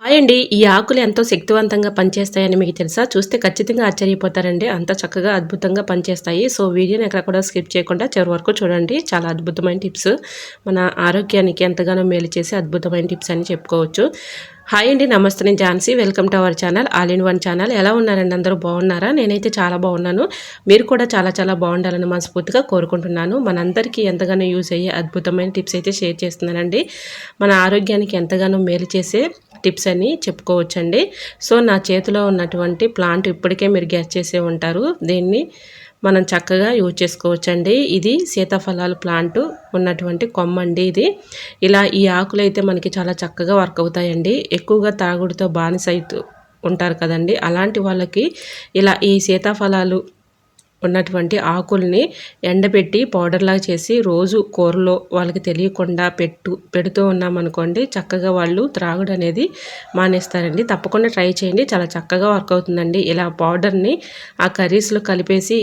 Hi అండి. ఈ ఆకులు ఎంతో శక్తివంతంగా పనిచేస్తాయని మీకు తెలుసా? చూస్తే ఖచ్చితంగా ఆశ్చర్యపోతారండి. అంత చక్కగా అద్భుతంగా పనిచేస్తాయి. సో, వీడియోని ఎక్కడ కూడా స్కిప్ చేయకుండా చివరి వరకు చూడండి. చాలా అద్భుతమైన టిప్స్. మన ఆరోగ్యానికి ఎంతగానో మేలు చేసే అద్భుతమైన టిప్స్ అని చెప్పుకోవచ్చు. హాయ్ అండి. నమస్తే. నేను Jhansi. Welcome to our channel all in one channel. ఎలా ఉన్నారండి? అందరూ బాగున్నారా? నేనైతే చాలా బాగున్నాను. మీరు కూడా చాలా చాలా బాగుండాలని మనస్ఫూర్తిగా కోరుకుంటున్నాను. మనందరికీ ఎంతగానో యూజ్ అయ్యే అద్భుతమైన టిప్స్ అయితే షేర్ చేస్తున్నానండి. మన ఆరోగ్యానికి ఎంతగానో మేలు చేసే టిప్స్ అని చెప్పుకోవచ్చండి. సో, నా చేతిలో ఉన్నటువంటి ప్లాంట్ ఇప్పటికే మీరు గెస్ చేసే ఉంటారు. దీన్ని మనం చక్కగా యూజ్ చేసుకోవచ్చండి. ఇది సీతాఫలాల ప్లాంట్ ఉన్నటువంటి కొమ్మండి ఇది. ఇలా ఈ ఆకులు అయితే మనకి చాలా చక్కగా వర్క్ అవుతాయండి. ఎక్కువగా తాగుడుతో బానిస ఉంటారు కదండి, అలాంటి వాళ్ళకి ఇలా ఈ సీతాఫలాలు ఉన్నటువంటి ఆకుల్ని ఎండబెట్టి పౌడర్లాగా చేసి రోజు కూరలో వాళ్ళకి తెలియకుండా పెడుతూ ఉన్నామనుకోండి, చక్కగా వాళ్ళు త్రాగుడు అనేది మానేస్తారండి. తప్పకుండా ట్రై చేయండి. చాలా చక్కగా వర్క్ అవుతుందండి. ఇలా పౌడర్ని ఆ కర్రీస్లో కలిపేసి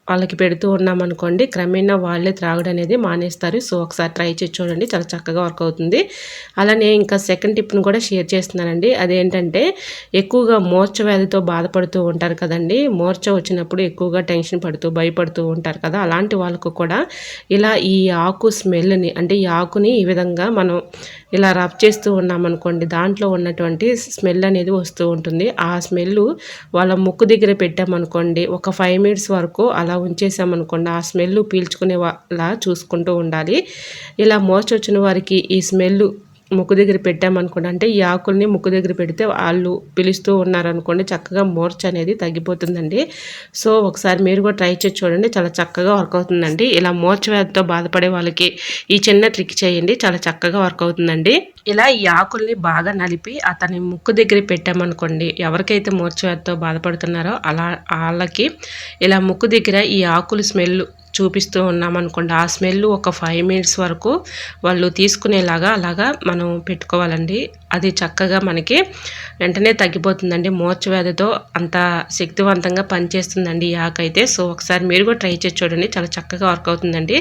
వాళ్ళకి పెడుతూ ఉన్నామనుకోండి, క్రమేణా వాళ్ళే త్రాగడం అనేది మానేస్తారు. సో, ఒకసారి ట్రై చేసి చూడండి. చాలా చక్కగా వర్క్ అవుతుంది. అలానే ఇంకా సెకండ్ టిప్ని కూడా షేర్ చేస్తున్నానండి. అదేంటంటే, ఎక్కువగా మూర్ఛ వ్యాధితో బాధపడుతూ ఉంటారు కదండి. మూర్ఛ వచ్చినప్పుడు ఎక్కువగా టెన్షన్ పడుతూ భయపడుతూ ఉంటారు కదా, అలాంటి వాళ్ళకు కూడా ఇలా ఈ ఆకు స్మెల్ని, అంటే ఈ ఆకుని ఈ విధంగా మనం ఇలా రబ్ చేస్తూ ఉన్నామనుకోండి, దాంట్లో ఉన్నటువంటి స్మెల్ అనేది వస్తూ ఉంటుంది. ఆ స్మెల్ వాళ్ళ ముక్కు దగ్గర పెట్టామనుకోండి, ఒక 5 మినిట్స్ వరకు అలా ఉంచేసామనుకోండి, ఆ స్మెల్ పీల్చుకునే వాళ్ళ చూసుకుంటూ ఉండాలి. ఇలా మోసొచ్చిన వారికి ఈ స్మెల్ ముక్కు దగ్గర పెట్టామనుకోండి, అంటే ఈ ఆకుల్ని ముక్కు దగ్గర పెడితే వాళ్ళు పిలుస్తూ ఉన్నారనుకోండి, చక్కగా మూర్ఛ అనేది తగ్గిపోతుందండి. సో, ఒకసారి మీరు కూడా ట్రై చేసి చూడండి. చాలా చక్కగా వర్క్ అవుతుందండి. ఇలా మూర్ఛ వ్యాధితో బాధపడే వాళ్ళకి ఈ చిన్న ట్రిక్ చేయండి. చాలా చక్కగా వర్క్ అవుతుందండి. ఇలా ఈ ఆకుల్ని బాగా నలిపి అతని ముక్కు దగ్గర పెట్టామనుకోండి, ఎవరికైతే మూర్ఛ వ్యాధితో బాధపడుతున్నారో వాళ్ళకి ఇలా ముక్కు దగ్గర ఈ ఆకులు స్మెల్ చూపిస్తూ ఉన్నామనుకోండి, ఆ స్మెల్ ఒక 5 మినిట్స్ వరకు వాళ్ళు తీసుకునేలాగా అలాగా మనం పెట్టుకోవాలండి. అది చక్కగా మనకి వెంటనే తగ్గిపోతుందండి. మూర్ఛ వ్యాధితో అంత శక్తివంతంగా పనిచేస్తుందండి ఈ ఆకైతే. సో, ఒకసారి మీరు కూడా ట్రై చేసి చూడండి. చాలా చక్కగా వర్క్ అవుతుందండి.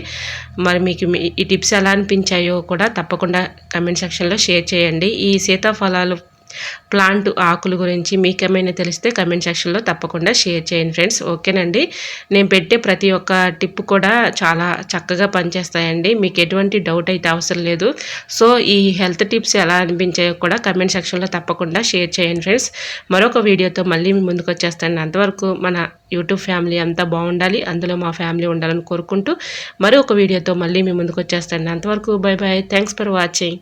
మరి మీకు ఈ టిప్స్ ఎలా అనిపించాయో కూడా తప్పకుండా కమెంట్ సెక్షన్లో షేర్ చేయండి. ఈ సీతాఫలాలు ప్లాంట్ ఆకుల గురించి మీకేమైనా తెలిస్తే కమెంట్ సెక్షన్లో తప్పకుండా షేర్ చేయండి ఫ్రెండ్స్. ఓకేనండి. నేను పెట్టే ప్రతి ఒక్క టిప్ కూడా చాలా చక్కగా పనిచేస్తాయండి. మీకు ఎటువంటి డౌట్ అయితే అవసరం లేదు. సో, ఈ హెల్త్ టిప్స్ ఎలా అనిపించాయో కూడా కమెంట్ సెక్షన్లో తప్పకుండా షేర్ చేయండి ఫ్రెండ్స్. మరొక వీడియోతో మళ్ళీ మీ ముందుకు వచ్చేస్తాను. అంతవరకు మన యూట్యూబ్ ఫ్యామిలీ అంతా బాగుండాలి, అందులో మా ఫ్యామిలీ ఉండాలని కోరుకుంటూ మరొక వీడియోతో మళ్ళీ మీ ముందుకు వచ్చేస్తాను. అంతవరకు bye bye. Thanks for watching.